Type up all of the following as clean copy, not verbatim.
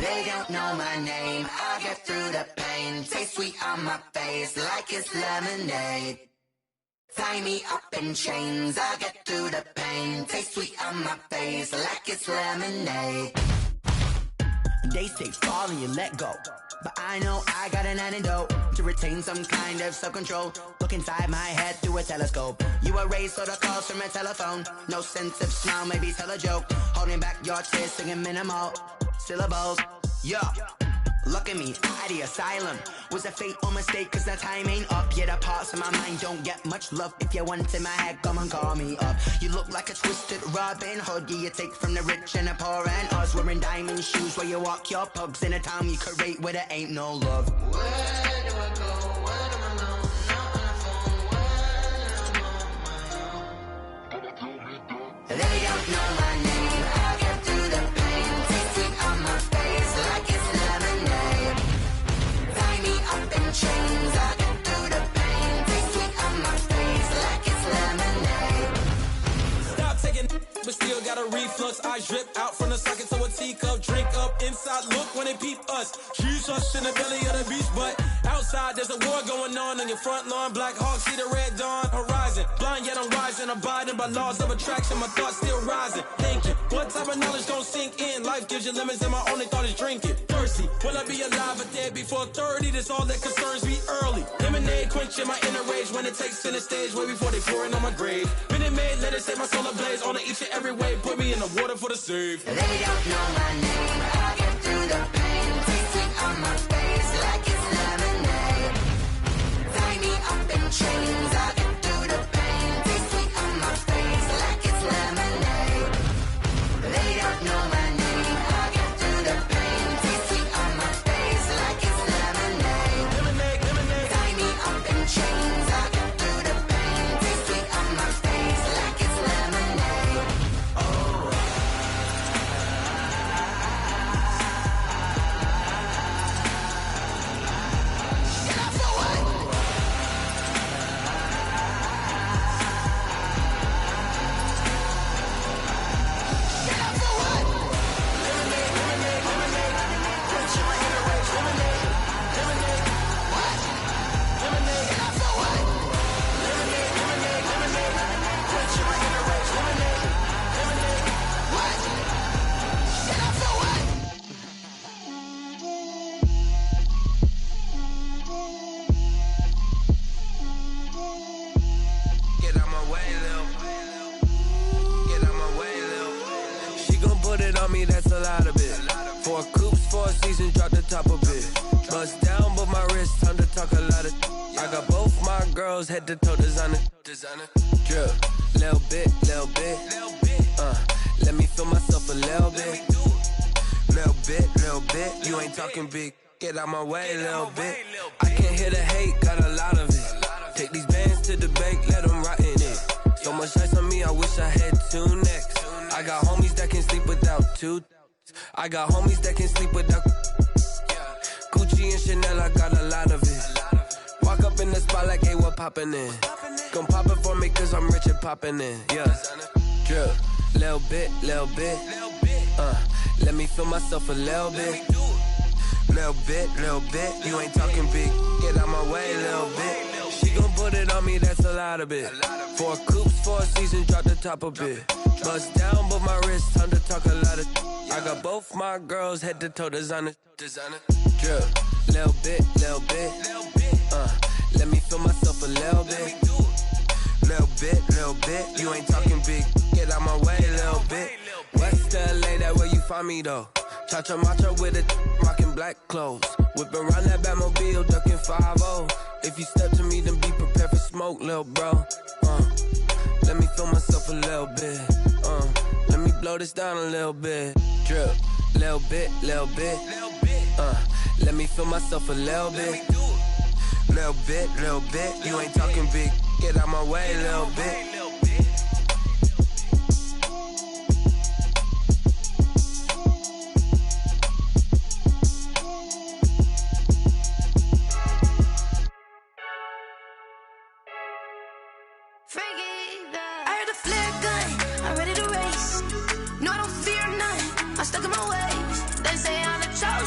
They don't know my name, I'll get through the pain. Taste sweet on my face like it's lemonade. Tie me up in chains, I'll get through the pain. Taste sweet on my face like it's lemonade. They say fall and you let go, but I know I got an antidote to retain some kind of self-control. Look inside my head through a telescope. You erase all the calls from a telephone. No sense of smile, maybe tell a joke. Holding back your tears, singing minimal syllables. Yeah, look at me, at the asylum. Was a fate or mistake, cause the time ain't up. Yeah, the parts of my mind don't get much love. If you want in my head, come and call me up. You look like a twisted Robin Hood. Yeah, you take from the rich and the poor and us. Wearing diamond shoes where you walk your pugs. In a town you create where there ain't no love. Where do I go? Where do I know? Not on the phone when I'm on my own. They don't know my name, I'll get through the pain. Taste sweet on my face like it's lemonade. Tie me up in chains, I'll get through the pain. Taste sweet on my face like it's lemonade. Stop taking but still got a reflux. Eyes drip out from the socket to a teacup. Drink up inside, look when they peep us. Choose us in the belly of the beast, but outside there's a war going on your front lawn. Black Hawk see the red dawn horizon. Blind yet I'm rising, abiding by laws of attraction. My thoughts still rising. Thinking, what type of knowledge gon' sink in? Life gives you lemons and my only thought is drinking. Thirsty, will I be alive or dead before 30? That's all that concerns me early. Lemonade quenching my inner rage when it takes center stage way before they pour it on my grave. Minute Maid, let it set my soul ablaze on each and every way. Put me in the water for the save. They don't know my name, I'll get through the pain. Taste sweet on my face like it's lemonade. Tie me up in chains, I'll get through the pain. Taste sweet on my face like it's lemonade. They don't know my name, I'll get through the pain. Taste sweet on my face like it's lemonade. Tie me up in chains, I'll get through the pain. Taste sweet on my face like it's lemonade. That's a lot of it. 4 coops, 4 seasons, drop the top of it. Bust down, but my wrist, time to talk a lot of. I got both my girls head to toe designer. Drip, little bit. Let me feel myself a little bit. Little bit. You ain't talking big. Get out my way, little bit. I can't hear the hate, got a lot of it. Take these bands to the bank, let them rot in it. So much ice on me, I wish I had 2 necks. I got homies that can sleep without 2. I got homies that can sleep without Gucci and Chanel, I got a lot of it. Walk up in the spot like, hey, what poppin' in? Gon' pop it for me cause I'm rich and poppin' in, yeah. Drip, little bit. Let me feel myself a little bit. Little bit. You ain't talking big. Get out my way, little bit. She gon' put it on me, that's a lot of it. 4 coops, 4 seasons, drop the top a bit. Bust down, but my wrist, time to talk a lot of. I got both my girls head to toe designer. Drip, little bit. Let me feel myself a little bit. Little bit. You ain't talking big. Get out my way, little bit. West LA, that where you find me though. Cha-cha matcha with it, rockin' black clothes. Whip around that Batmobile, ducking 5-0. If you step to me, then be prepared for smoke, lil' bro. Let me feel myself a little bit. Let me blow this down a little bit. Drip, little bit. Let me feel myself a little bit. Little bit. You ain't talking big. Get out my way, little bit. I'm stuck in my ways. They say I'm a child.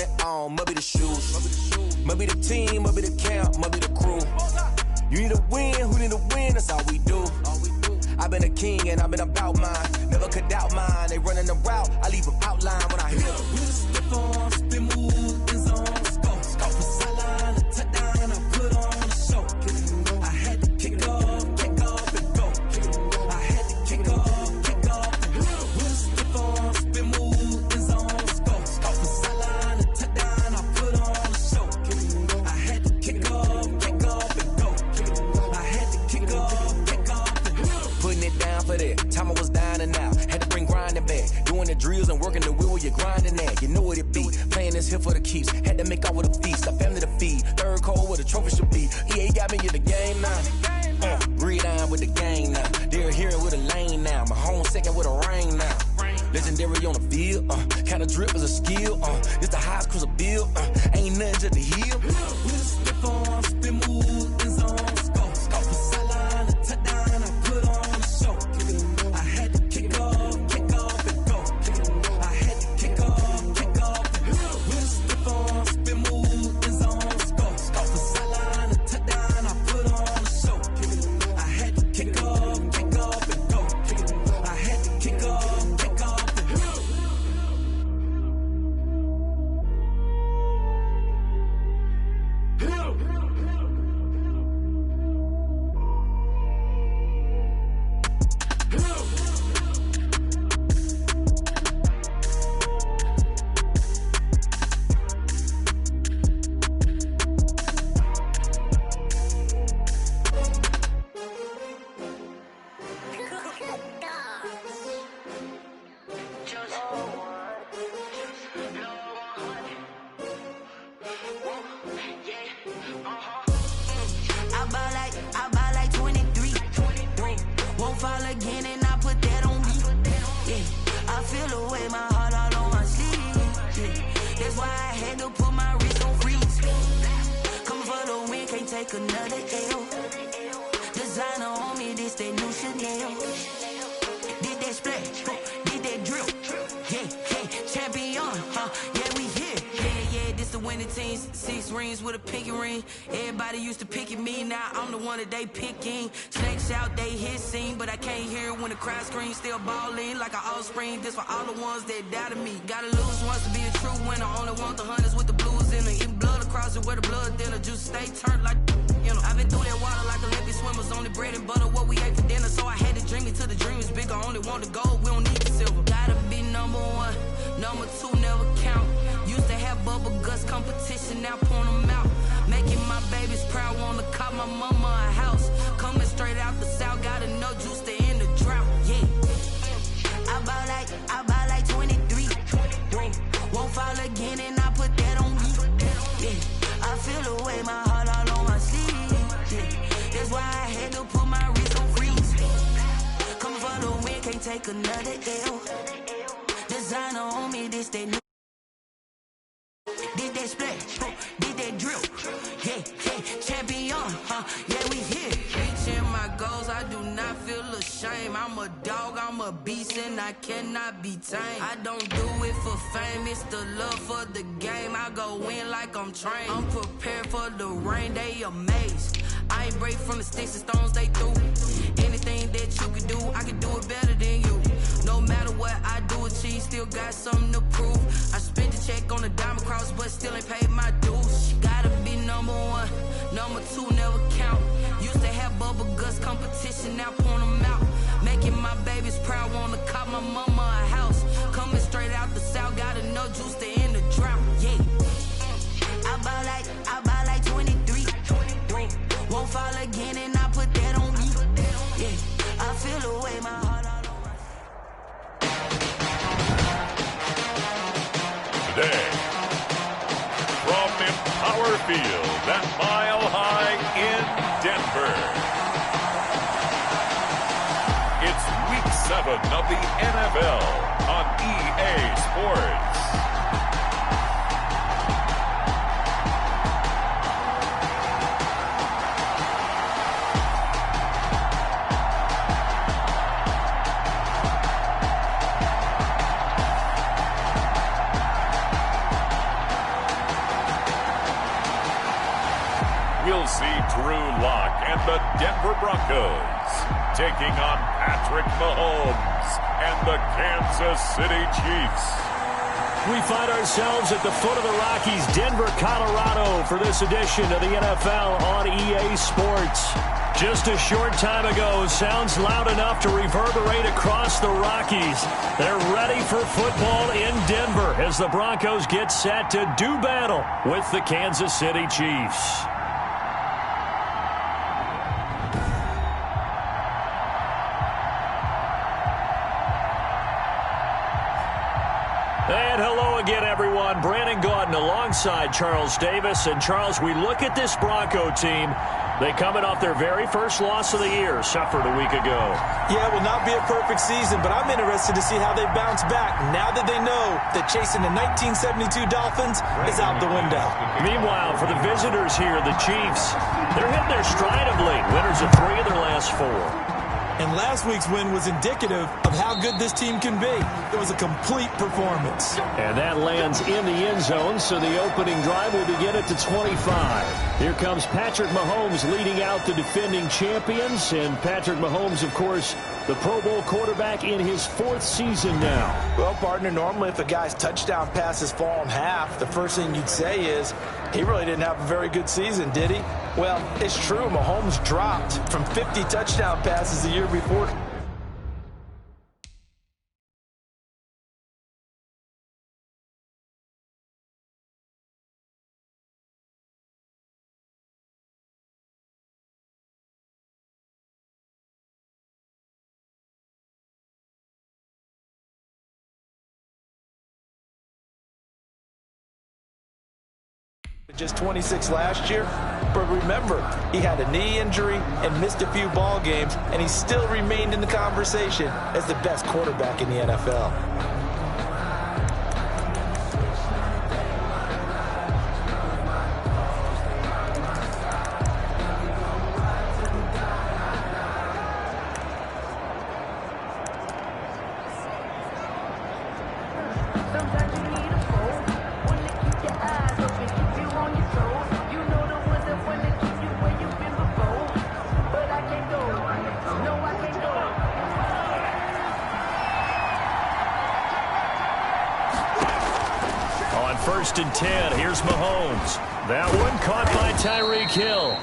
hat on, must be the shoes. Must be the team, must be the camp, must be the crew. You need a win, who need a win, that's all we do. I've been a king and I've been about mine. Never could doubt mine, they running the route, I leave them outline when I hit them. Step on, spin move, is on, scope for sideline, a touchdown, I put on a show. I had to kick off and go. I had to kick off and go. Step on, spin move, is on, scope for sideline, a touchdown, I put on a show. I had to kick off and go. I had to kick off and go. Putting it down for that, time I was down and out. Had to bring grinding back, doing the drills and working the wheel where you're grinding at. You know what it be, playing this here for the keeps. Had to make out with a feast, a family to feed. Third cold where the trophy should be. EA got me in the game now. Read on with the gang now. They're hearing with a lane now. My home second with a ring now. Legendary on the field, kind of drip is a skill. It's the highest cruiser bill, ain't nothing just the heel. Step on, spin move, is on, scope for sideline, a touchdown, I put on a show. I had to kick off and go. I had to kick off and go. Step on, spin move, is on, scope for sideline, a touchdown, I put on a show. I had to kick off and go. I had to kick off and go. I buy like 23. Won't fall again and I put that on me. Yeah, I feel away my heart all on my sleeve. Yeah, that's why I had to put my wrist on freeze. Coming for the win, can't take another L. Designer on me, this that new Chanel. Did that splash, did that drill. Yeah, champion, yeah, we here. Yeah, this the winning team. 6 rings with a pinky ring. Everybody used to picking me, now I'm the one that they picking. Snakes out, they hit scene, but I can't hear when the crowd screams. Still balling like an offspring. This for all the ones that doubted me. Gotta lose once to be a true winner. Only want the hunters with the blues in it. Eating blood across it where the blood dinner. Juice stay turned like, you know. I've been through that water like Olympic swimmers. Only bread and butter, what we ate for dinner. So I had to dream it till the dream is bigger. Only want the gold, we don't need the silver. Gotta be number 1, number 2 never count. Used to have bubble guts competition, now point them out. Making my babies proud, wanna cop my mama a house. Coming straight out the south, got enough juice to end the drought. Yeah, I buy like 23. Won't fall again and I put that on me. Yeah, I feel away my heart all on my sleeve. Yeah, that's why I had to put my wrist on freeze. Coming for the win, can't take another L. Designer on me, this that new. Did that splash, did that drill. Yeah, champion, yeah, we here. Reaching my goals, I do not feel ashamed. I'm a dog, I'm a beast, and I cannot be tamed. I don't do it for fame, it's the love for the game. I go in like I'm trained. I'm prepared for the rain, they amazed. I ain't break from the sticks and stones they threw. Anything that you can do, I can do it better than you. No matter what I do, achieve, still got something to prove. I spent the check on the diamond cross, but still ain't paid my dues. Gotta be number 1, number 2 never count. Used to have bubble guts competition, now point them out. Making my babies proud, wanna cop my mama a house. Coming straight out the south, got enough juice to end the drought. Yeah, I buy like 23. Won't fall again and I put that on me. Yeah, I feel away my heart all on my. Today, from Empower Field at Mile High in Denver, it's Week 7 of the NFL on EA Sports. see Drew Lock and the Denver Broncos taking on Patrick Mahomes and the Kansas City Chiefs. We find ourselves at the foot of the Rockies, Denver, Colorado, for this edition of the NFL on EA Sports. Just a short time ago, sounds loud enough to reverberate across the Rockies. They're ready for football in Denver as the Broncos get set to do battle with the Kansas City Chiefs. And hello again, everyone. Brandon Gaudin alongside Charles Davis. And, Charles, we look at this Bronco team. They coming off their very first loss of the year, suffered a week ago. Yeah, it will not be a perfect season, but I'm interested to see how they bounce back now that they know that chasing the 1972 Dolphins is out the window. Meanwhile, for the visitors here, the Chiefs, they're hitting their stride of late, winners of 3 of their last 4. And last week's win was indicative of how good this team can be. It was a complete performance. And that lands in the end zone, so the opening drive will begin at the 25. Here comes Patrick Mahomes leading out the defending champions. And Patrick Mahomes, of course, the Pro Bowl quarterback in his 4th season now. Well, partner, normally if a guy's touchdown passes fall in half, the first thing you'd say is, he really didn't have a very good season, did he? Well, it's true. Mahomes dropped from 50 touchdown passes the year before. Just 26 last year, but remember, he had a knee injury and missed a few ball games, and he still remained in the conversation as the best quarterback in the NFL. First and 10. Here's Mahomes. That one caught by Tyreek Hill.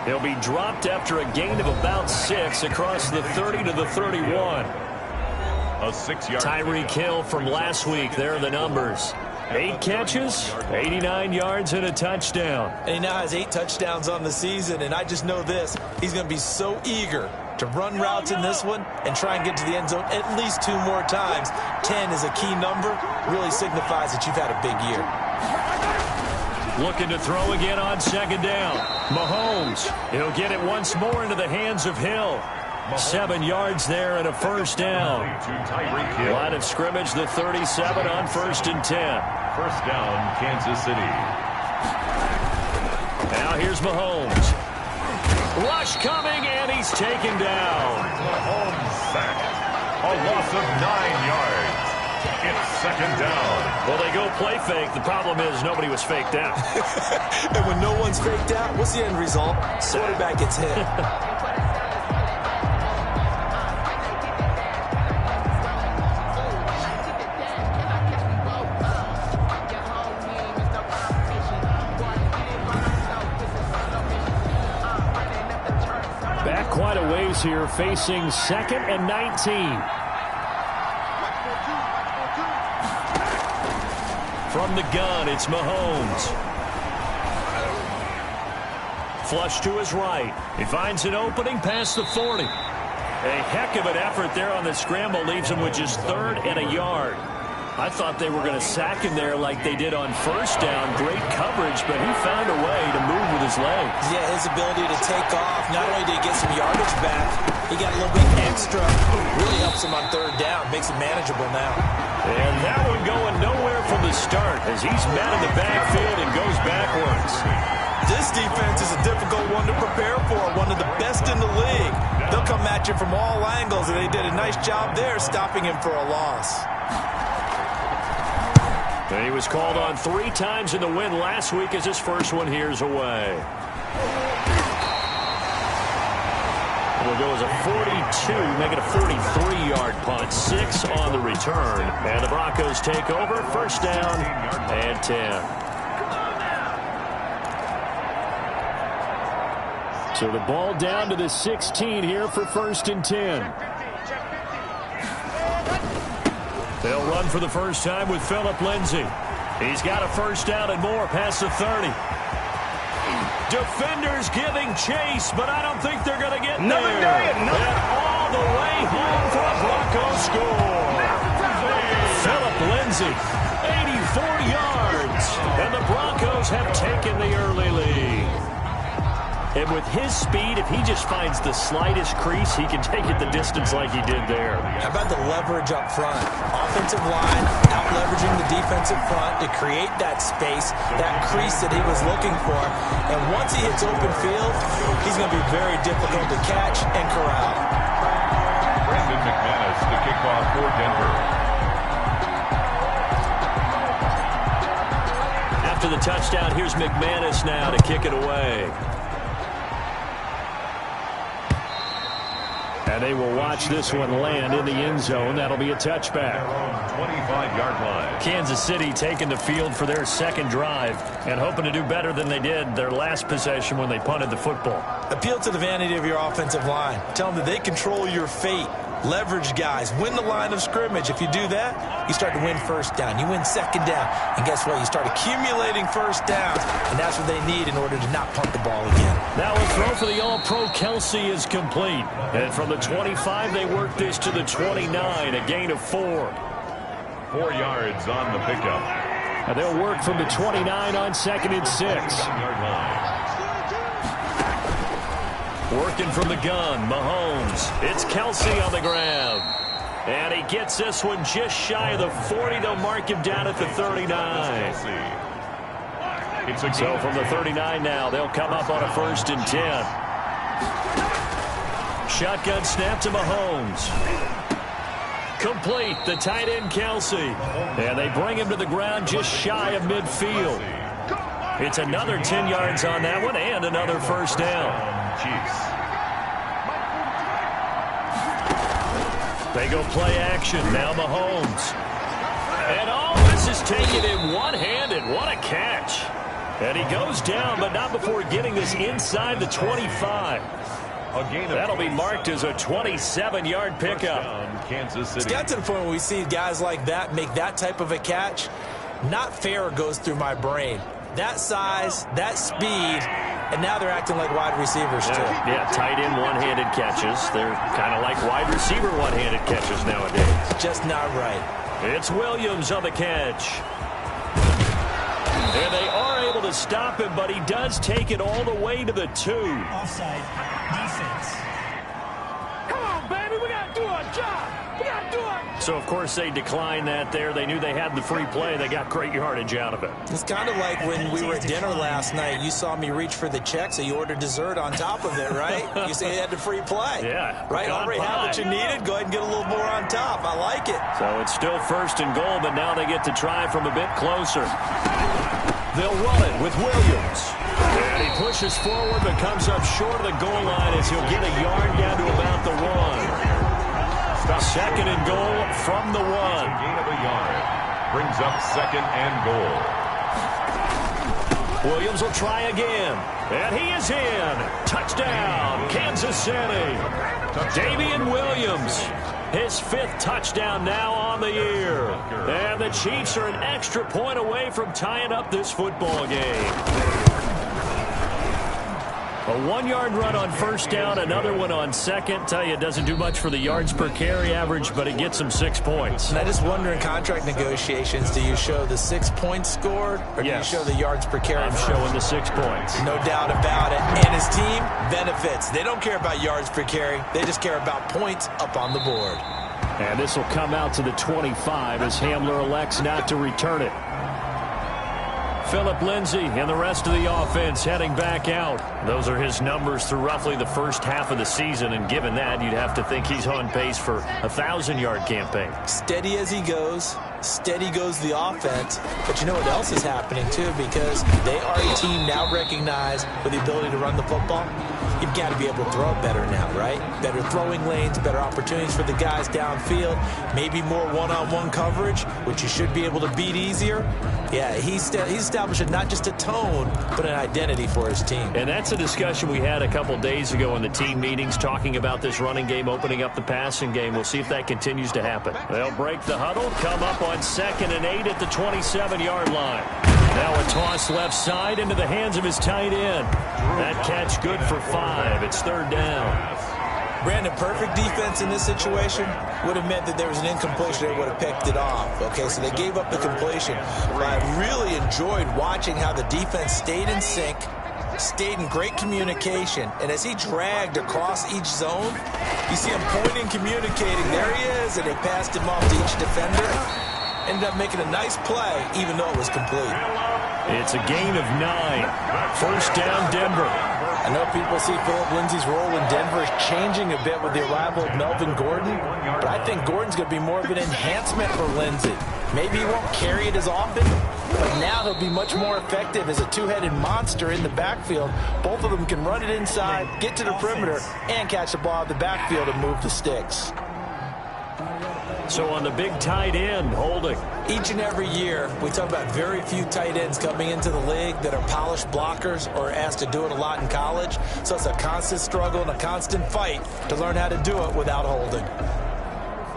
He'll be dropped after a gain of about 6 across the 30 to the 31. A 6-yard. Tyreek Hill from last week. There are the numbers. 8 catches, 89 yards, and a touchdown. And he now has 8 touchdowns on the season, and I just know this. He's going to be so eager to run routes in this one and try and get to the end zone at least 2 more times. 10 is a key number. Really signifies that you've had a big year. Looking to throw again on 2nd down. Mahomes, he'll get it once more into the hands of Hill. 7 yards there and a first down. Line of scrimmage, the 37 on 1st and 10. First down, Kansas City. Now here's Mahomes. Rush coming, and he's taken down. Mahomes sacked. A loss of 9 yards. It's 2nd down. Well, they go play fake. The problem is nobody was faked out. And when no one's faked out, what's the end result? Quarterback gets hit. Back quite a ways here, facing 2nd and 19. From the gun, it's Mahomes. Flush to his right. He finds an opening past the 40. A heck of an effort there on the scramble leaves him with just 3rd and a yard. I thought they were going to sack him there like they did on 1st down. Great coverage, but he found a way to move with his legs. Yeah, his ability to take off, not only did he get some yardage back, he got a little bit extra. Really helps him on 3rd down, makes it manageable now. And that one going nowhere from the start as he's met in the backfield and goes backwards. This defense is a difficult one to prepare for, one of the best in the league. They'll come at you from all angles, and they did a nice job there stopping him for a loss. And he was called on 3 times in the win last week as his first one here's away. It'll go as a 42, make it a 43-yard punt. 6 on the return. And the Broncos take over. First down and 10. So the ball down to the 16 here for first and 10. They'll run for the first time with Philip Lindsay. He's got a first down and more past the 30. Defenders giving chase, but I don't think they're going to get there. And all the way home for a Broncos score. Philip Lindsay, 84 yards. And the Broncos have taken the early lead. And with his speed, if he just finds the slightest crease, he can take it the distance like he did there. How about the leverage up front? Offensive line out-leveraging the defensive front to create that space, that crease that he was looking for. And once he hits open field, he's going to be very difficult to catch and corral. Brandon McManus to kick off for Denver. After the touchdown, here's McManus now to kick it away. And they will watch this one land in the end zone. That'll be a touchback. 25-yard line. Kansas City taking the field for their second drive and hoping to do better than they did their last possession when they punted the football. Appeal to the vanity of your offensive line. Tell them that they control your fate. Leverage guys. Win the line of scrimmage. If you do that, you start to win first down. You win second down. And guess what? You start accumulating first downs. And that's what they need in order to not punt the ball again. Now a throw for the All-Pro Kelsey is complete. And from the 25, they work this to the 29. A gain of 4. 4 yards on the pickup. And they'll work from the 29 on second and 6. 1-yard line. Working from the gun, Mahomes. It's Kelsey on the ground. And he gets this one just shy of the 40. They'll mark him down at the 39. So from the 39 now, they'll come up on a first and 10. Shotgun snap to Mahomes. Complete, the tight end Kelsey. And they bring him to the ground just shy of midfield. It's another 10 yards on that one and another first down. They go play action. Now Mahomes. And all this is taken in one-handed. What a catch. And he goes down, but not before getting this inside the 25. That'll be marked as a 27-yard pickup. Kansas City. It's got to the point where we see guys like that make that type of a catch. Not fair goes through my brain. That size, that speed, and now they're acting like wide receivers too. Yeah, tight end one-handed catches. They're kind of like wide receiver one-handed catches nowadays. Just not right. It's Williams on the catch. And they are able to stop him, but he does take it all the way to the 2. Offside defense. Come on, baby, we got to do our job. We got to do it. So, of course, they declined that there. They knew they had the free play. They got great yardage out of it. It's kind of like when we were at dinner last night. You saw me reach for the check, so you ordered dessert on top of it, right? You said you had the free play. Yeah. Right? Already had what you needed. Go ahead and get a little more on top. I like it. So it's still first and goal, but now they get to try from a bit closer. They'll run it with Williams. And he pushes forward, but comes up short of the goal line as he'll get a yard down to about the 1. Second and goal from the 1. Gain of a yard. Brings up second and goal. Williams will try again. And he is in. Touchdown, Kansas City. Damian Williams. His 5th touchdown now on the year. And the Chiefs are an extra point away from tying up this football game. A 1-yard run on first down, another one on second. Tell you, it doesn't do much for the yards per carry average, but it gets them 6 points. And I just wonder in contract negotiations, do you show the 6 points scored, or do you show the yards per carry? I'm showing the 6 points. No doubt about it. And his team benefits. They don't care about yards per carry. They just care about points up on the board. And this will come out to the 25 as Hamler elects not to return it. Philip Lindsay and the rest of the offense heading back out. Those are his numbers through roughly the first half of the season, and given that, you'd have to think he's on pace for a 1,000-yard campaign. Steady as he goes, steady goes the offense. But you know what else is happening, too? Because they are a team now recognized with the ability to run the football. You've got to be able to throw it better now, right? Better throwing lanes, better opportunities for the guys downfield, maybe more one-on-one coverage, which you should be able to beat easier. Yeah, he's establishing not just a tone, but an identity for his team. And that's a discussion we had a couple days ago in the team meetings, talking about this running game, opening up the passing game. We'll see if that continues to happen. They'll break the huddle, come up on 2nd and 8 at the 27-yard line. Now a toss left side into the hands of his tight end. That catch good for 5. It's 3rd down. Brandon, perfect defense in this situation would have meant that there was an incompletion. They would have picked it off. Okay, so they gave up the completion. But I really enjoyed watching how the defense stayed in sync, stayed in great communication, and as he dragged across each zone, you see him pointing, communicating. There he is, and they passed him off to each defender. Ended up making a nice play, even though it was complete. It's a gain of 9. 1st down, Denver. I know people see Philip Lindsay's role in Denver is changing a bit with the arrival of Melvin Gordon, but I think Gordon's going to be more of an enhancement for Lindsay. Maybe he won't carry it as often, but now he'll be much more effective as a two-headed monster in the backfield. Both of them can run it inside, get to the perimeter, and catch the ball at the backfield and move the sticks. So on the big tight end, holding. Each and every year, we talk about very few tight ends coming into the league that are polished blockers or asked to do it a lot in college. So it's a constant struggle and a constant fight to learn how to do it without holding.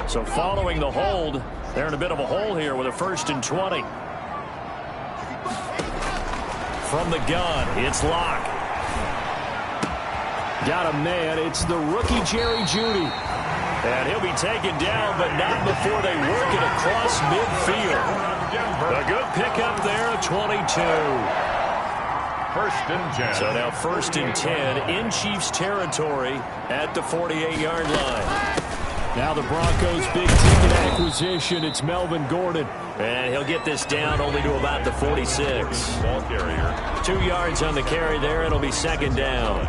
So following the hold, they're in a bit of a hole here with a 1st and 20. From the gun, it's Locke. Got a man. It's the rookie Jerry Jeudy. And he'll be taken down, but not before they work it across midfield. A good pickup there at 22. 1st and 10. So now 1st and 10 in Chiefs territory at the 48-yard line. Now the Broncos' big ticket acquisition. It's Melvin Gordon. And he'll get this down only to about the 46. Ball carrier. 2 yards on the carry there. It'll be 2nd down.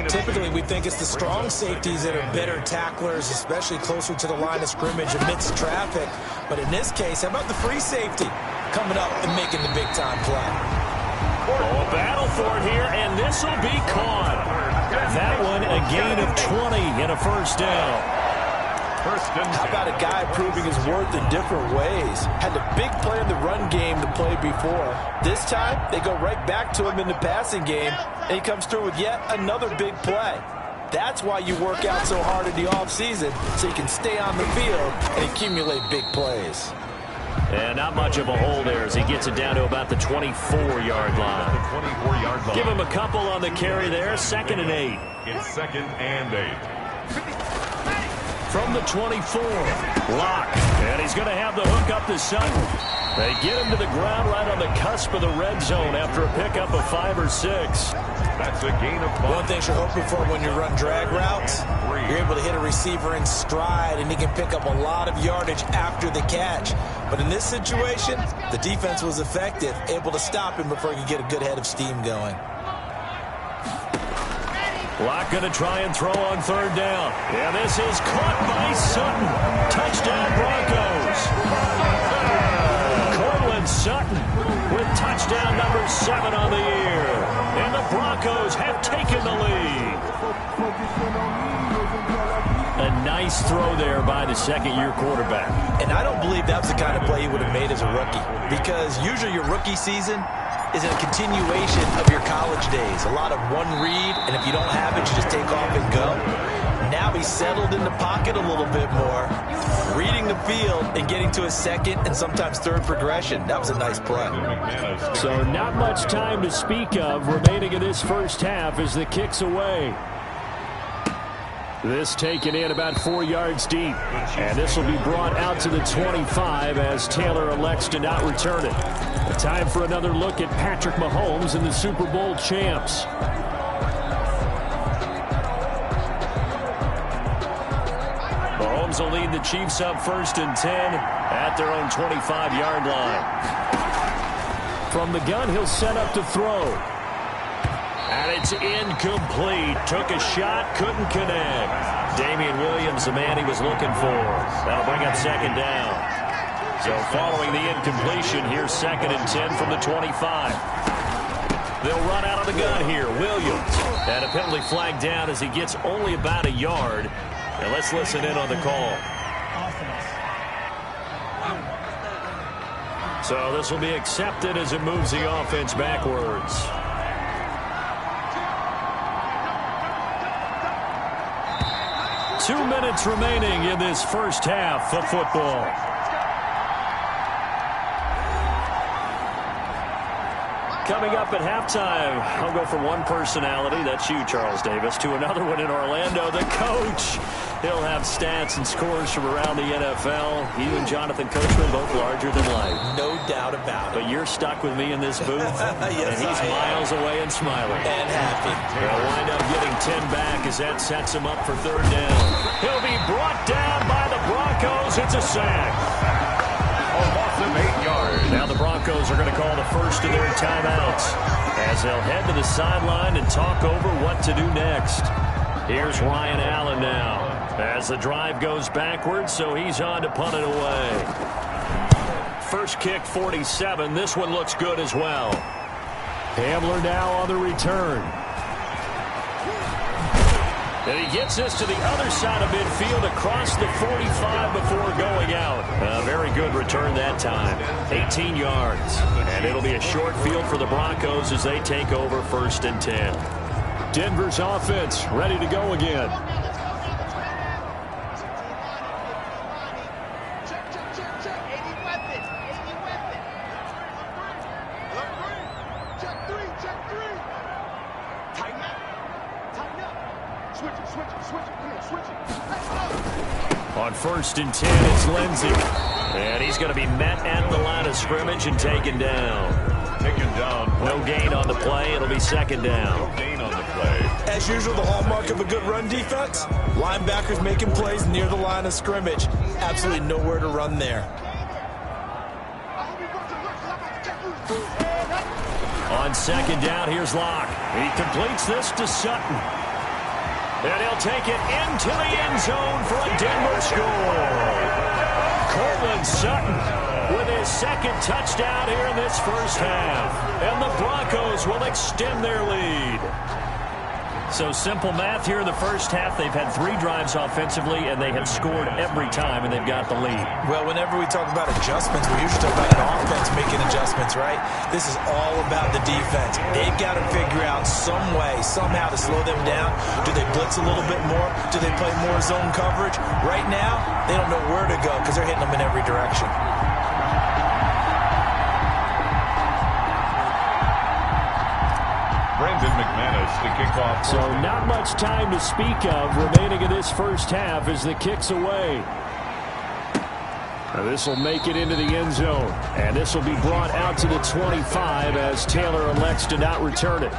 Typically, we think it's the strong safeties that are better tacklers, especially closer to the line of scrimmage amidst traffic. But in this case, how about the free safety coming up and making the big-time play? Oh, a battle for it here, and this will be caught. That one, a gain of 20 and a 1st down. How about a guy proving his worth in different ways? Had the big play in the run game the play before. This time, they go right back to him in the passing game, and he comes through with yet another big play. That's why you work out so hard in the offseason, so you can stay on the field and accumulate big plays. And not much of a hole there as he gets it down to about the 24-yard line. 24-yard line. Give him a couple on the carry there. 2nd and 8. It's 2nd and 8. From the 24, Locke. And he's going to have the hook up to Sutton. They get him to the ground right on the cusp of the red zone after a pickup of 5 or 6. That's a gain of 5. One thing you're hoping for when you run drag routes, you're able to hit a receiver in stride, and he can pick up a lot of yardage after the catch. But in this situation, the defense was effective, able to stop him before he could get a good head of steam going. Locke going to try and throw on 3rd down. And this is caught by Sutton. Touchdown Broncos. Cortland Sutton with touchdown number 7 on the year. And the Broncos have taken the lead. A nice throw there by the 2nd-year quarterback. And I don't believe that's the kind of play he would have made as a rookie. Because usually your rookie season is a continuation of your college days. A lot of one read, and if you don't have it, you just take off and go. Now he's settled in the pocket a little bit more, reading the field and getting to his 2nd and sometimes 3rd progression. That was a nice play. So not much time to speak of remaining in this 1st half as the kick's away. This taken in about 4 yards deep. And this will be brought out to the 25 as Taylor elects to not return it. Time for another look at Patrick Mahomes and the Super Bowl champs. Mahomes will lead the Chiefs up 1st and 10 at their own 25-yard line. From the gun, he'll set up to throw. And it's incomplete. Took a shot, couldn't connect. Damian Williams, the man he was looking for. That'll bring up 2nd down. So following the incompletion, here's 2nd and 10 from the 25. They'll run out of the gun here. Williams. And a penalty flag down as he gets only about a yard. And let's listen in on the call. So this will be accepted as it moves the offense backwards. Two minutes remaining in this first half of football. Coming up at halftime, I'll go from one personality, that's you, Charles Davis, to another one in Orlando, the coach. He'll have stats and scores from around the NFL. You and Jonathan Coachman, both larger than life. No doubt about it. But you're stuck with me in this booth, yes, and he's miles away and smiling. And happy. They'll wind up getting 10 back as that sets him up for 3rd down. He'll be brought down by the Broncos. It's a sack. A loss of 8 yards. Now the Broncos are going to call the first of their timeouts as they'll head to the sideline and talk over what to do next. Here's Ryan Allen now as the drive goes backwards, so he's on to punt it away. First kick, 47. This one looks good as well. Hamler now on the return. And he gets this to the other side of midfield across the 45 before going out. A very good return that time. 18 yards. And it'll be a short field for the Broncos as they take over 1st and 10. Denver's offense ready to go again. On 1st and 10, it's Lindsey. And he's going to be met at the line of scrimmage and taken down. No gain on the play. It'll be 2nd down. No gain on the play. As usual, the hallmark of a good run defense, linebackers making plays near the line of scrimmage. Absolutely nowhere to run there. On 2nd down, here's Locke. He completes this to Sutton. And he'll take it into the end zone for a Denver score. Cortland Sutton with his 2nd touchdown here in this first half. And the Broncos will extend their lead. So simple math here in the first half. They've had 3 drives offensively, and they have scored every time, and they've got the lead. Well, whenever we talk about adjustments, we usually talk about an offense making adjustments, right? This is all about the defense. They've got to figure out some way, somehow to slow them down. Do they blitz a little bit more? Do they play more zone coverage? Right now, they don't know where to go because they're hitting them in every direction. Brandon McManus to kick off. So not much time to speak of remaining in this first half as the kick's away. This will make it into the end zone. And this will be brought out to the 25 as Taylor elects to not return it.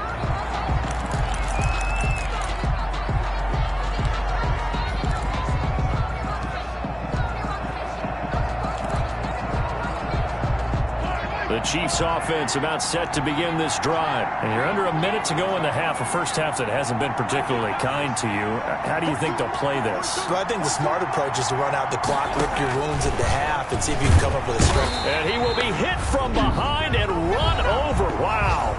The Chiefs offense about set to begin this drive. And you're under a minute to go in the half, a first half that hasn't been particularly kind to you. How do you think they'll play this? Well, I think the smart approach is to run out the clock, lick your wounds at the half, and see if you can come up with a string. And he will be hit from behind and run over. Wow.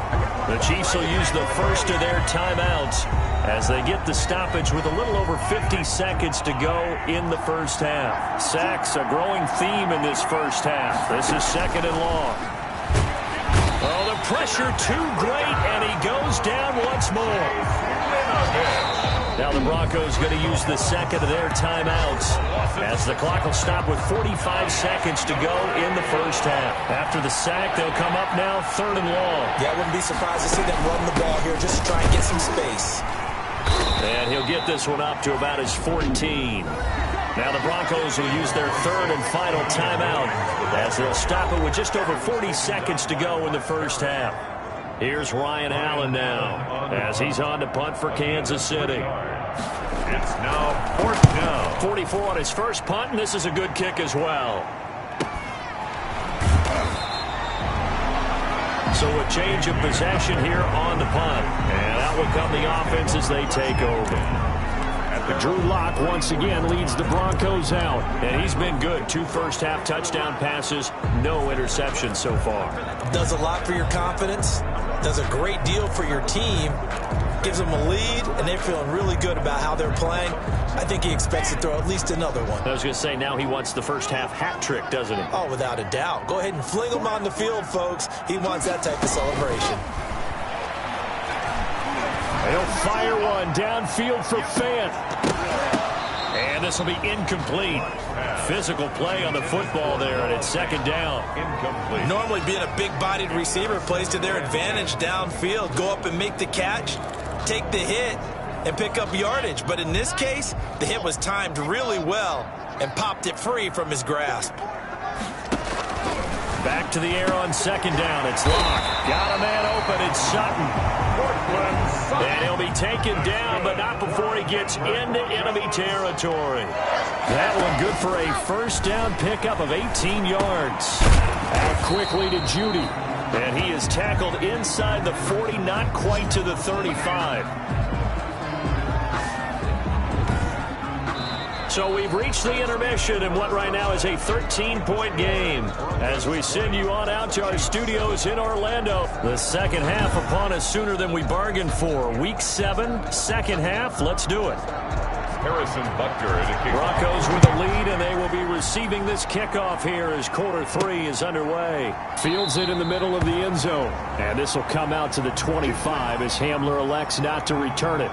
The Chiefs will use the first of their timeouts as they get the stoppage with a little over 50 seconds to go in the first half. Sacks, a growing theme in this first half. This is 2nd and long. Oh, the pressure too great, and he goes down once more. Now the Broncos going to use the 2nd of their timeouts as the clock will stop with 45 seconds to go in the first half. After the sack, they'll come up now 3rd and long. Yeah, I wouldn't be surprised to see them run the ball here just to try and get some space. And he'll get this one up to about his 14. Now the Broncos will use their 3rd and final timeout as they'll stop it with just over 40 seconds to go in the first half. Here's Ryan Allen now as he's on to punt for Kansas City. It's now 4th down. 44 on his first punt, and this is a good kick as well. So a change of possession here on the punt. And out will come the offense as they take over. At Drew Lock once again leads the Broncos out. And he's been good. 2 first-half touchdown passes, no interceptions so far. Does a lot for your confidence. Does a great deal for your team. Gives them a lead, and they're feeling really good about how they're playing. I think he expects to throw at least another one. I was going to say, now he wants the first-half hat trick, doesn't he? Oh, without a doubt. Go ahead and fling him on the field, folks. He wants that type of celebration. He'll fire one downfield for Fant. And this will be incomplete. Physical play on the football there, and it's second down. Incomplete. Normally being a big-bodied receiver plays to their advantage downfield. Go up and make the catch, take the hit, and pick up yardage. But in this case, the hit was timed really well and popped it free from his grasp. Back to the air on second down. It's Locke. Got a man open. It's Sutton. And he'll be taken down, but not before he gets into enemy territory. That one good for a first down pickup of 18 yards. Out quickly to Judy. And he is tackled inside the 40, not quite to the 35. So we've reached the intermission in what right now is a 13-point game. As we send you on out to our studios in Orlando, the second half upon us sooner than we bargained for. Week 7, second half. Let's do it. Harrison Butker at a kick. Broncos with a lead, and they will be receiving this kickoff here as quarter 3 is underway. Fields it in the middle of the end zone. And this will come out to the 25 as Hamler elects not to return it.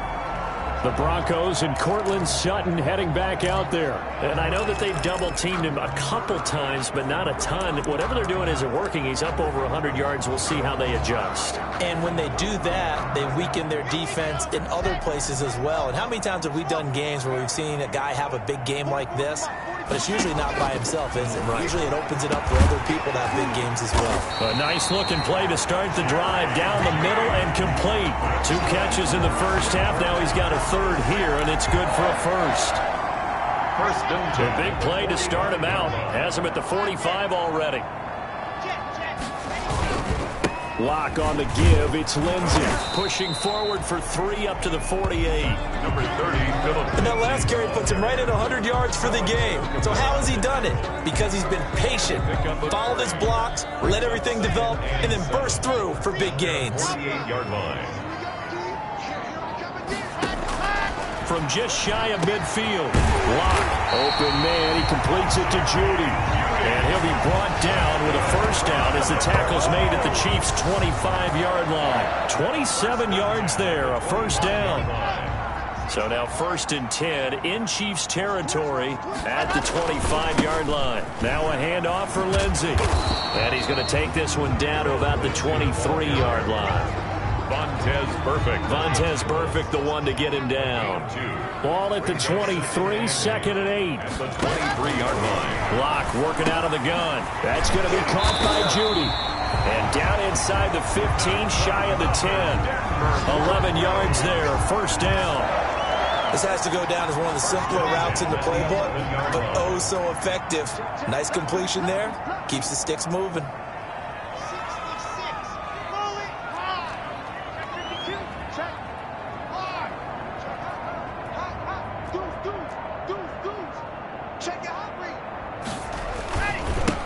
The Broncos and Cortland Sutton heading back out there. And I know that they've double-teamed him a couple times, but not a ton. Whatever they're doing isn't working. He's up over 100 yards. We'll see how they adjust. And when they do that, they weaken their defense in other places as well. And how many times have we done games where we've seen a guy have a big game like this? But it's usually not by himself, is it? Right. Usually it opens it up for other people to have big games as well. A nice-looking play to start the drive. Down the middle and complete. 2 catches in the first half. Now he's got a third here, and it's good for a first. First and 10. A big play to start him out. Has him at the 45 already. Lock on the give. It's Lindsey pushing forward for 3 up to the 48. Number 30, Phillips. And that last carry puts him right at 100 yards for the game. So how has he done it? Because he's been patient, followed his blocks, let everything develop, and then burst through for big gains. 48-yard line. From just shy of midfield, Lock, open man, he completes it to Judy. And he'll be brought down with a first down as the tackle's made at the Chiefs' 25-yard line. 27 yards there, a first down. So now 1st and 10 in Chiefs territory at the 25-yard line. Now a handoff for Lindsey. And he's going to take this one down to about the 23-yard line. Vontez Burfict, the one to get him down. Ball at the 23, 2nd and 8. At the 23-yard line. Lock working out of the gun. That's going to be caught by Judy. And down inside the 15, shy of the 10. 11 yards there, first down. This has to go down as one of the simpler routes in the playbook, but oh so effective. Nice completion there. Keeps the sticks moving.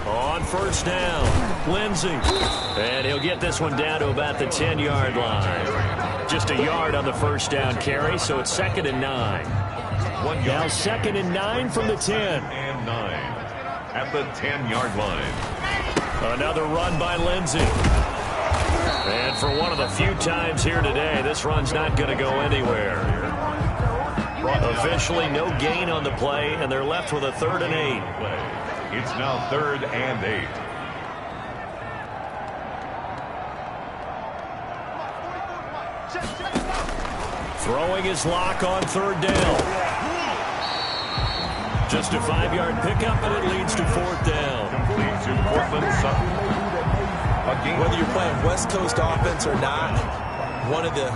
On first down, Lindsey. And he'll get this one down to about the 10-yard line. Just a yard on the first down carry, so it's 2nd and 9. Now 2nd and 9 from the 10. And 9 at the 10-yard line. Another run by Lindsey. And for one of the few times here today, this run's not going to go anywhere. Officially no gain on the play, and they're left with a 3rd and 8. It's now 3rd and 8. Throwing his Lock on 3rd down. Just a 5-yard pickup, and it leads to 4th down. Complete to Cortland Sutton. Whether you're playing West Coast offense or not, one of the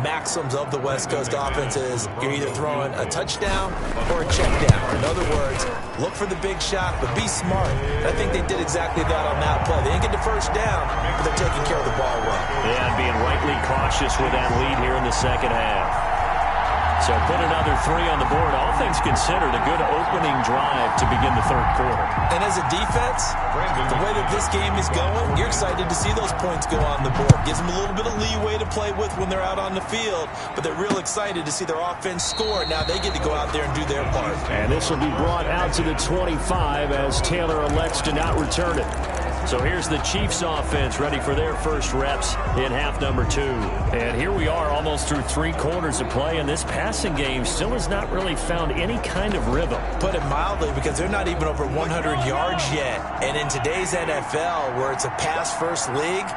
maxims of the West Coast offense is you're either throwing a touchdown or a check down. In other words, look for the big shot, but be smart. And I think they did exactly that on that play. They didn't get the first down, but they're taking care of the ball well. Yeah, and being rightly cautious with that lead here in the second half. So put another 3 on the board. All things considered, a good opening drive to begin the third quarter. And as a defense, the way that this game is going, you're excited to see those points go on the board. Gives them a little bit of leeway to play with when they're out on the field, but they're real excited to see their offense score. Now they get to go out there and do their part. And this will be brought out to the 25 as Taylor elects to not return it. So here's the Chiefs offense ready for their first reps in half number 2. And here we are almost through 3 quarters of play, and this passing game still has not really found any kind of rhythm. Put it mildly, because they're not even over 100 yards yet. And in today's NFL, where it's a pass-first league,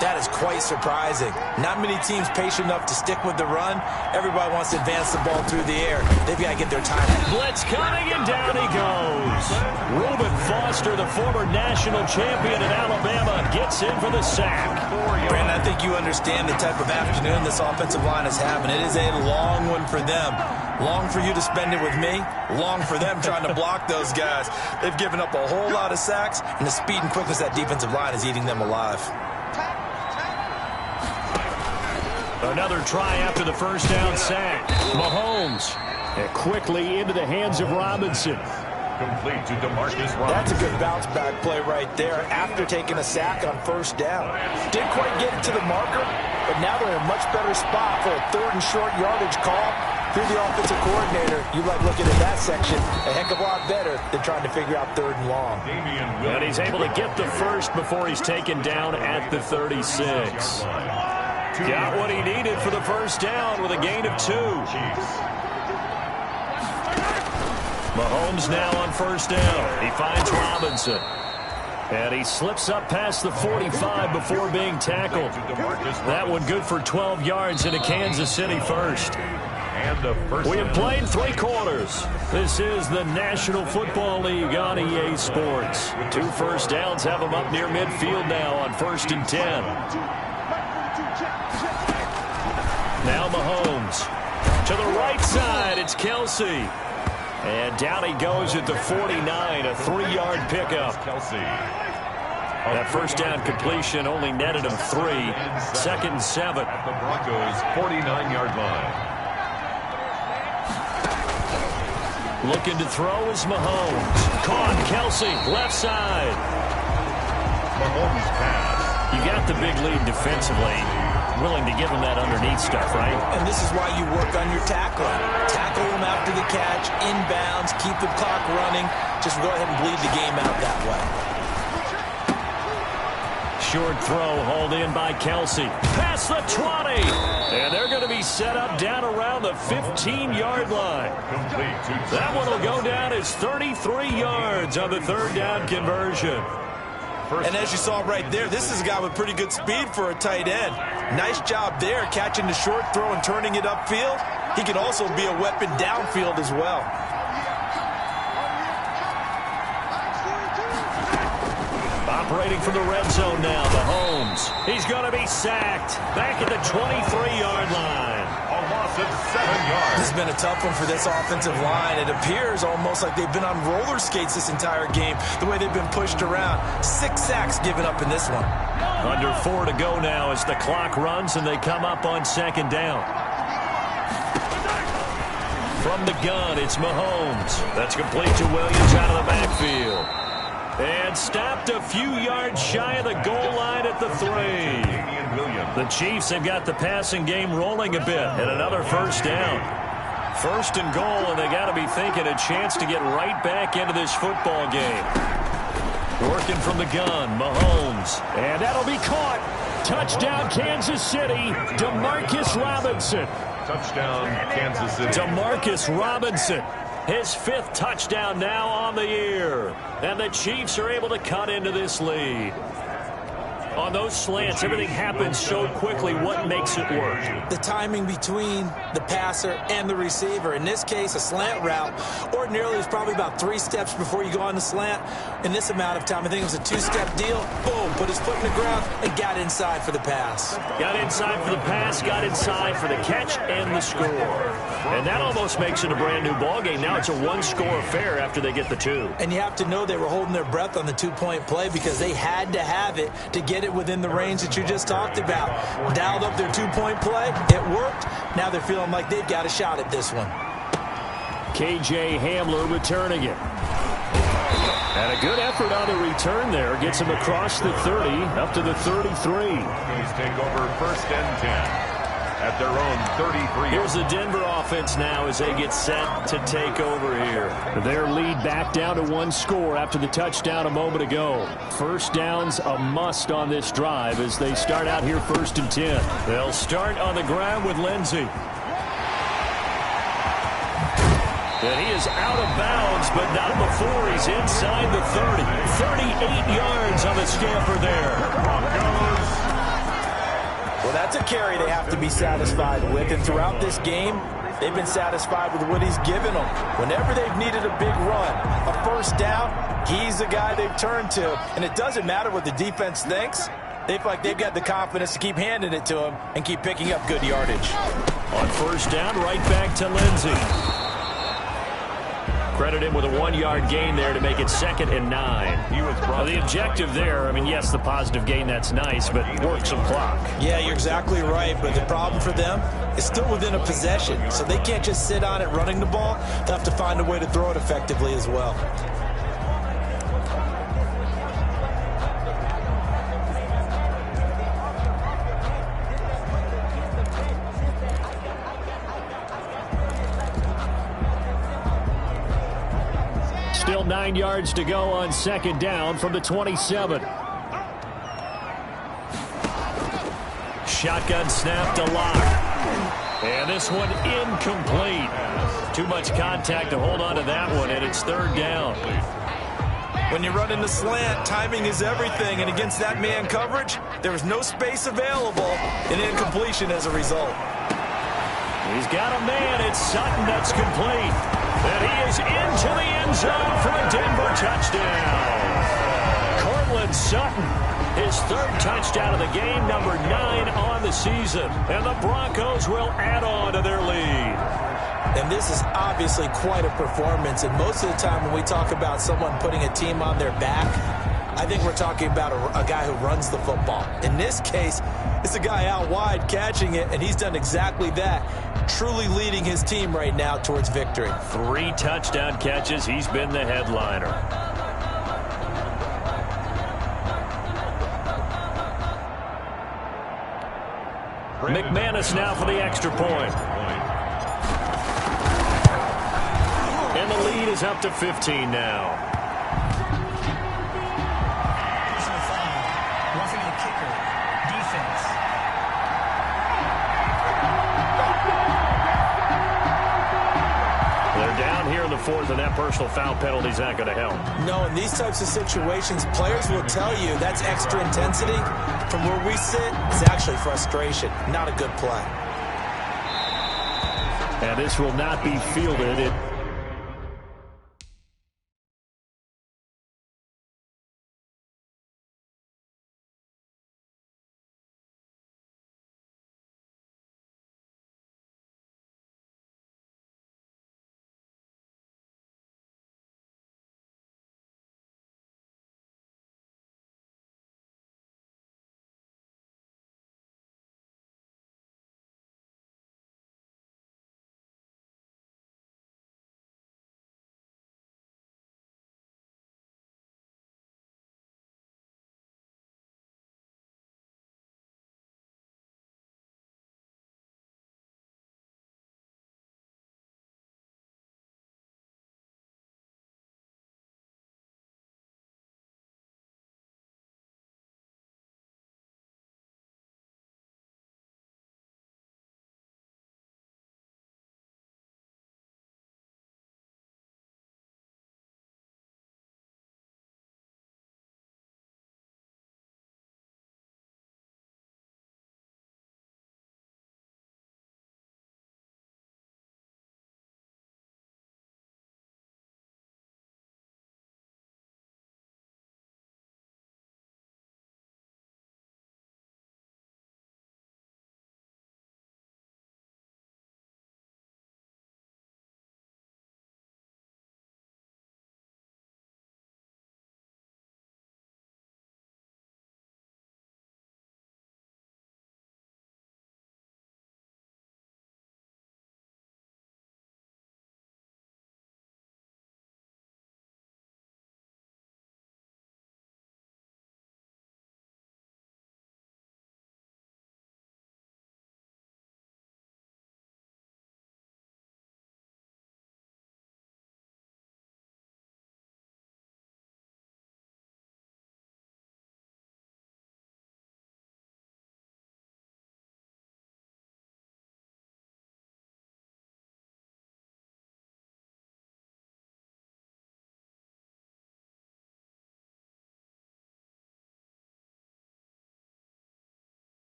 that is quite surprising. Not many teams patient enough to stick with the run. Everybody wants to advance the ball through the air. They've got to get their time. Blitz coming, and down he goes. Reuben Foster, the former national champion at Alabama, gets in for the sack. Brandon, I think you understand the type of afternoon this offensive line is having. It is a long one for them. Long for you to spend it with me. Long for them trying to block those guys. They've given up a whole lot of sacks, and the speed and quickness of that defensive line is eating them alive. Another try after the first down sack. Mahomes quickly into the hands of Robinson. Complete to DeMarcus Robinson. That's a good bounce back play right there after taking a sack on first down. Didn't quite get it to the marker, but now they're in a much better spot for a 3rd and short yardage call. Through the offensive coordinator, you like looking at that section a heck of a lot better than trying to figure out 3rd and long. And he's able to get the first before he's taken down at the 36. Got what he needed for the first down with a gain of 2. Mahomes now on first down. He finds Robinson. And he slips up past the 45 before being tackled. That one good for 12 yards into Kansas City first. We have played 3 quarters. This is the National Football League on EA Sports. 2 first downs have them up near midfield now on 1st and 10. Now Mahomes. To the right side, it's Kelsey. And down he goes at the 49, a 3-yard pickup. That first down completion only netted him 3. 2nd and 7. At the Broncos' 49-yard line. Looking to throw is Mahomes. Caught Kelsey, left side. Mahomes pass. You got the big lead defensively. Willing to give him that underneath stuff, right? And this is why you work on your tackling. Tackle him after the catch, inbounds, keep the clock running. Just go ahead and bleed the game out that way. Short throw hauled in by Kelsey. Past the 20. And they're going to be set up down around the 15-yard line. That one will go down as 33 yards on the 3rd down conversion. And as you saw right there, this is a guy with pretty good speed for a tight end. Nice job there, catching the short throw and turning it upfield. He can also be a weapon downfield as well. Operating from the red zone now, Mahomes. He's going to be sacked. Back at the 23-yard line. A loss of 7 yards. This has been a tough one for this offensive line. It appears almost like they've been on roller skates this entire game, the way they've been pushed around. 6 sacks given up in this one. Under 4 to go now as the clock runs and they come up on 2nd down. From the gun, it's Mahomes. That's complete to Williams out of the backfield. And stopped a few yards shy of the goal line at the 3. The Chiefs have got the passing game rolling a bit, and another first down. 1st and goal, and they got to be thinking a chance to get right back into this football game. Working from the gun, Mahomes. And that'll be caught. Touchdown, Kansas City. DeMarcus Robinson. Touchdown, Kansas City. DeMarcus Robinson. His 5th touchdown now on the year. And the Chiefs are able to cut into this lead. On those slants, everything happens so quickly. What makes it work? The timing between the passer and the receiver. In this case, a slant route. Ordinarily, it's probably about 3 steps before you go on the slant. In this amount of time, I think it was a 2-step deal. Boom, put his foot in the ground and got inside for the pass. Got inside for the pass, got inside for the catch and the score. And that almost makes it a brand new ballgame. Now it's a 1-score affair after they get the 2. And you have to know they were holding their breath on the 2-point play because they had to have it to get hit it within the range that you just talked about. Dialed up their two-point play. It worked. Now they're feeling like they've got a shot at this one. KJ Hamler returning it. And a good effort on the return there. Gets him across the 30, up to the 33. He's take over 1st and 10 at their own 33. Here's the Denver offense now as they get set to take over here. Their lead back down to 1 score after the touchdown a moment ago. First down's a must on this drive as they start out here 1st and 10. They'll start on the ground with Lindsey. And he is out of bounds, but not before he's inside the 30. 38 yards on the scamper there. Well, that's a carry they have to be satisfied with. And throughout this game, they've been satisfied with what he's given them. Whenever they've needed a big run, a first down, he's the guy they've turned to. And it doesn't matter what the defense thinks. They feel like they've got the confidence to keep handing it to him and keep picking up good yardage. On first down, right back to Lindsey. Credit him with a 1-yard gain there to make it 2nd and 9. Well, the objective there, I mean, yes, the positive gain, that's nice, but work some clock. Yeah, you're exactly right, but the problem for them is still within a possession, so they can't just sit on it running the ball. They'll have to find a way to throw it effectively as well. Still 9 yards to go on 2nd down from the 27. Shotgun snap to Locke. And this one incomplete. Too much contact to hold on to that one, and it's 3rd down. When you run in the slant, timing is everything, and against that man coverage, there was no space available, and incompletion as a result. He's got a man. It's Sutton that's complete. And he is into the end zone for a Denver touchdown. Cortland Sutton, his 3rd touchdown of the game, number 9 on the season. And the Broncos will add on to their lead. And this is obviously quite a performance. And most of the time when we talk about someone putting a team on their back, I think we're talking about a guy who runs the football. In this case, it's a guy out wide catching it, and he's done exactly that. Truly leading his team right now towards victory. 3 touchdown catches. He's been the headliner. McManus now for the extra point. And the lead is up to 15 now. Here in the 4th, and that personal foul penalty is not going to help. No, in these types of situations, players will tell you that's extra intensity. From where we sit, it's actually frustration, not a good play. And this will not be fielded.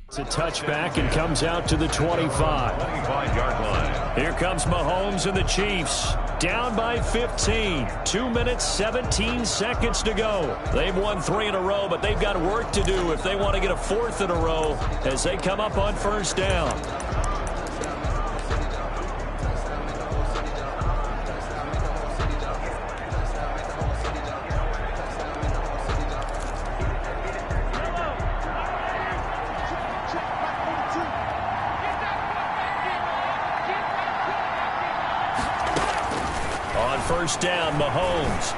It's a touchback and comes out to the 25. 25-yard line. Here comes Mahomes and the Chiefs. Down by 15. 2 minutes, 17 seconds to go. They've won 3 in a row, but they've got work to do if they want to get a 4th in a row as they come up on first down. First down, Mahomes.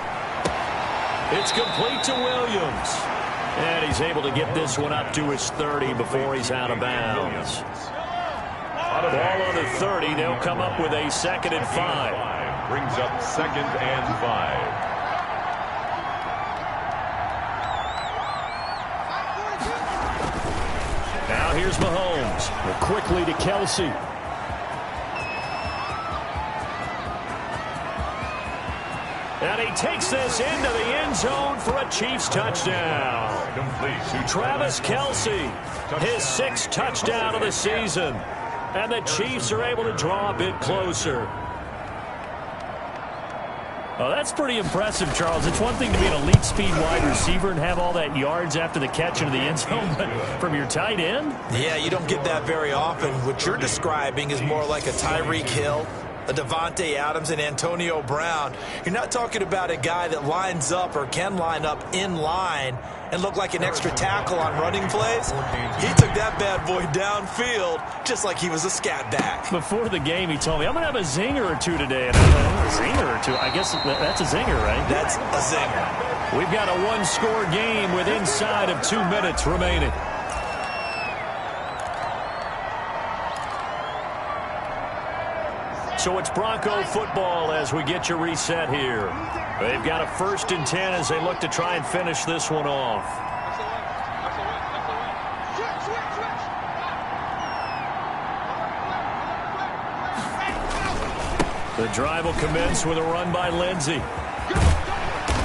It's complete to Williams. And he's able to get this one up to his 30 before he's out of bounds. Ball on the 30. They'll come up with a 2nd and 5. Brings up 2nd and 5. Now here's Mahomes. Quickly to Kelsey. And he takes this into the end zone for a Chiefs touchdown. Complete. Travis Kelsey, his 6th touchdown of the season. And the Chiefs are able to draw a bit closer. Oh, that's pretty impressive, Charles. It's one thing to be an elite speed wide receiver and have all that yards after the catch into the end zone, but from your tight end? Yeah, you don't get that very often. What you're describing is more like a Tyreek Hill, a Devontae Adams, and Antonio Brown. You're not talking about a guy that lines up or can line up in line and look like an extra tackle on running plays. He took that bad boy downfield just like he was a scat back. Before the game, he told me, I'm going to have a zinger or two today. And I'm like, a zinger or two? I guess that's a zinger, right? That's a zinger. We've got a 1-score game with inside of 2 minutes remaining. So it's Bronco football as we get you reset here. They've got a 1st and 10 as they look to try and finish this one off. The drive will commence with a run by Lindsey.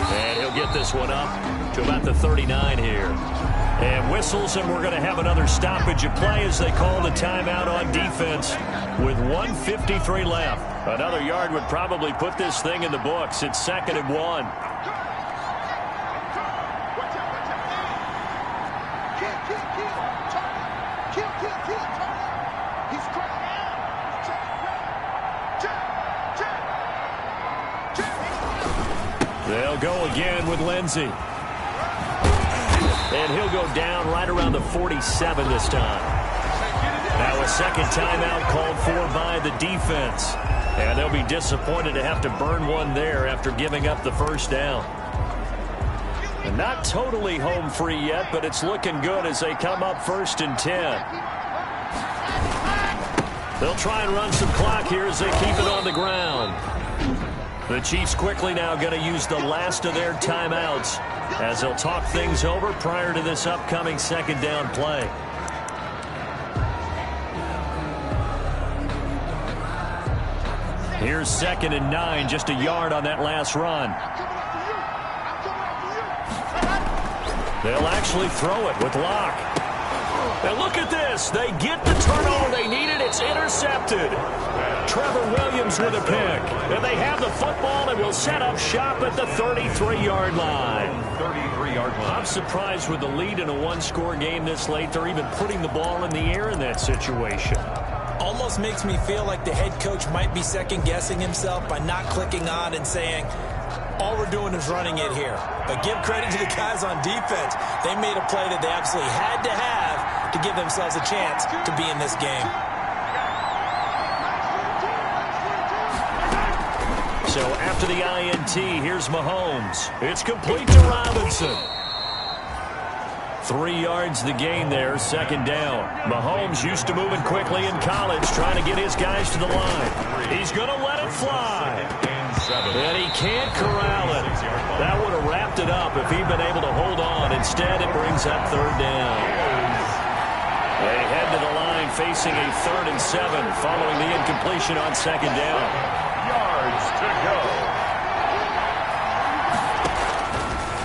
And he'll get this one up to about the 39 here. And whistles, and we're going to have another stoppage of play as they call the timeout on defense with 1:53 left. Another yard would probably put this thing in the books. It's 2nd and 1. They'll go again with Lindsey. And he'll go down right around the 47 this time. Now a 2nd timeout called for by the defense. And they'll be disappointed to have to burn one there after giving up the 1st down. And not totally home free yet, but it's looking good as they come up 1st and 10. They'll try and run some clock here as they keep it on the ground. The Chiefs quickly now going to use the last of their timeouts as they'll talk things over prior to this upcoming 2nd down play. Here's 2nd and 9, just a yard on that last run. They'll actually throw it with Locke. And look at this. They get the turnover they needed. It's intercepted. Trevor Williams with a pick. And they have the football and will set up shop at the 33-yard line. 33-yard line. I'm surprised with the lead in a 1-score game this late. They're even putting the ball in the air in that situation. Almost makes me feel like the head coach might be second-guessing himself by not clicking on and saying, all we're doing is running it here. But give credit to the guys on defense. They made a play that they absolutely had to have to give themselves a chance to be in this game. So after the INT, here's Mahomes. It's complete to Robinson. 3 yards the gain there, 2nd down. Mahomes used to moving quickly in college, trying to get his guys to the line. He's going to let it fly. And he can't corral it. That would have wrapped it up if he'd been able to hold on. Instead, it brings up 3rd down. They head to the line facing a 3rd and 7 following the incompletion on 2nd down. Yards to go.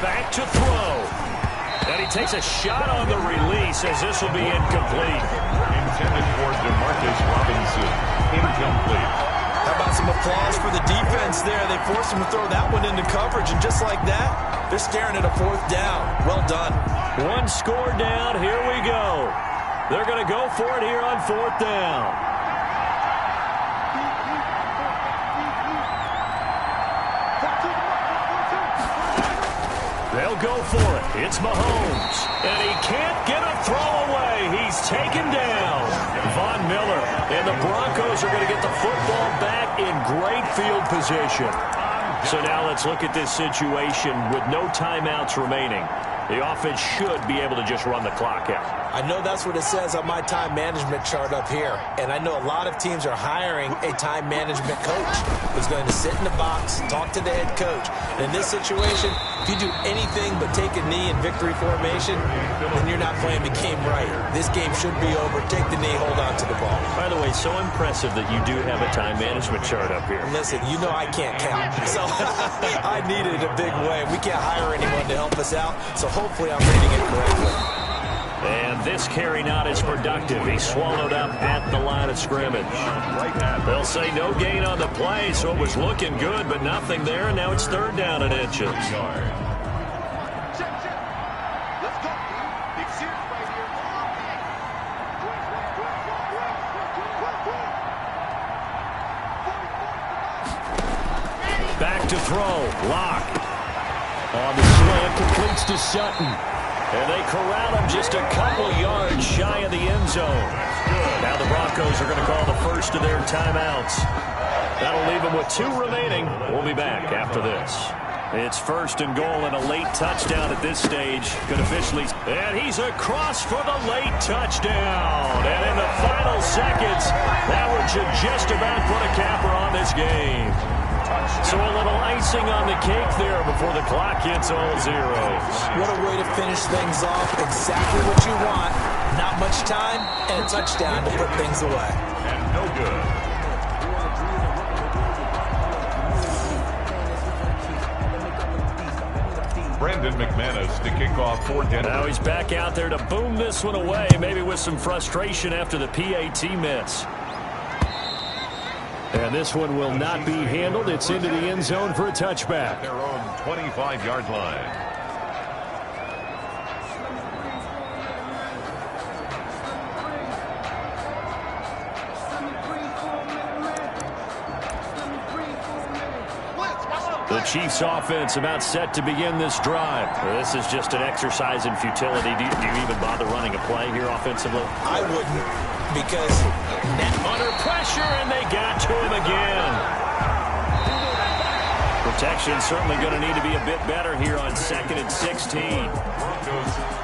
Back to throw. And he takes a shot on the release as this will be incomplete. Intended for DeMarcus Robinson. Incomplete. How about some applause for the defense there? They forced him to throw that one into coverage, and just like that, they're staring at a 4th down. Well done. One score down. Here we go. They're going to go for it here on 4th down. They'll go for it. It's Mahomes. And he can't get a throw away. He's taken down. Von Miller. And the Broncos are going to get the football back in great field position. So now let's look at this situation with no timeouts remaining. The offense should be able to just run the clock out. I know that's what it says on my time management chart up here. And I know a lot of teams are hiring a time management coach who's going to sit in the box, talk to the head coach. And in this situation, if you do anything but take a knee in victory formation, then you're not playing the game right. This game should be over. Take the knee, hold on to the ball. By the way, so impressive that you do have a time management chart up here. Listen, you know I can't count. So I need it a big way. We can't hire anyone to help us out. So hopefully I'm reading it correctly. And this carry not as productive. He's swallowed up at the line of scrimmage. They'll say no gain on the play, so it was looking good, but nothing there, and now it's 3rd down and inches. Back to throw. Lock. On the slant, completes to Sutton. And they corral him just a couple yards shy of the end zone. Now the Broncos are going to call the first of their timeouts. That'll leave them with 2 remaining. We'll be back after this. It's 1st and goal and a late touchdown at this stage. Could officially. And he's across for the late touchdown. And in the final seconds, that would just about put a capper on this game. So a little icing on the cake there before the clock hits all zeros. What a way to finish things off. Exactly what you want. Not much time and a touchdown to put things away. And no good. Brandon McManus to kick off for Denver. Now he's back out there to boom this one away, maybe with some frustration after the PAT miss. And this one will not be handled. It's into the end zone for a touchback. Their own 25-yard line. The Chiefs offense about set to begin this drive. This is just an exercise in futility. Do you even bother running a play here offensively? I wouldn't, because under pressure, and they got to him again. Protection certainly going to need to be a bit better here on 2nd and 16.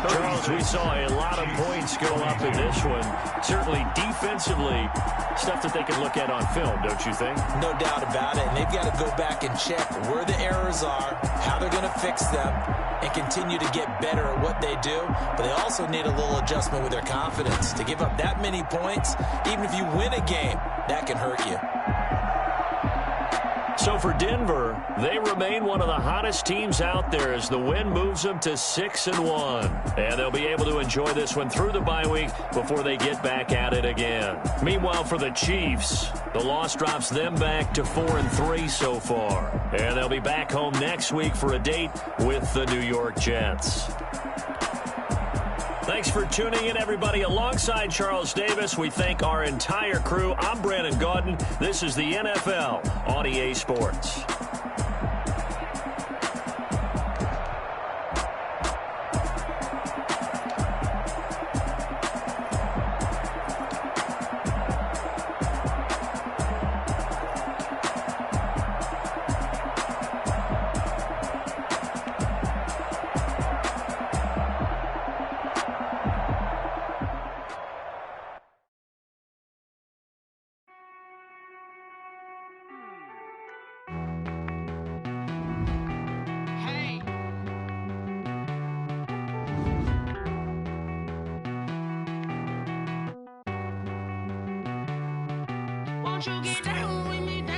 Charles, we saw a lot of points go up in this one. Certainly defensively, stuff that they can look at on film, don't you think? No doubt about it. And they've got to go back and check where the errors are, how they're going to fix them, and continue to get better at what they do. But they also need a little adjustment with their confidence. To give up that many points, even if you win a game, that can hurt you. So for Denver, they remain one of the hottest teams out there as the win moves them to 6-1. And they'll be able to enjoy this one through the bye week before they get back at it again. Meanwhile, for the Chiefs, the loss drops them back to 4-3 so far. And they'll be back home next week for a date with the New York Jets. Thanks for tuning in, everybody. Alongside Charles Davis, we thank our entire crew. I'm Brandon Gaudin. This is the NFL on EA Sports. Won't you get down with me?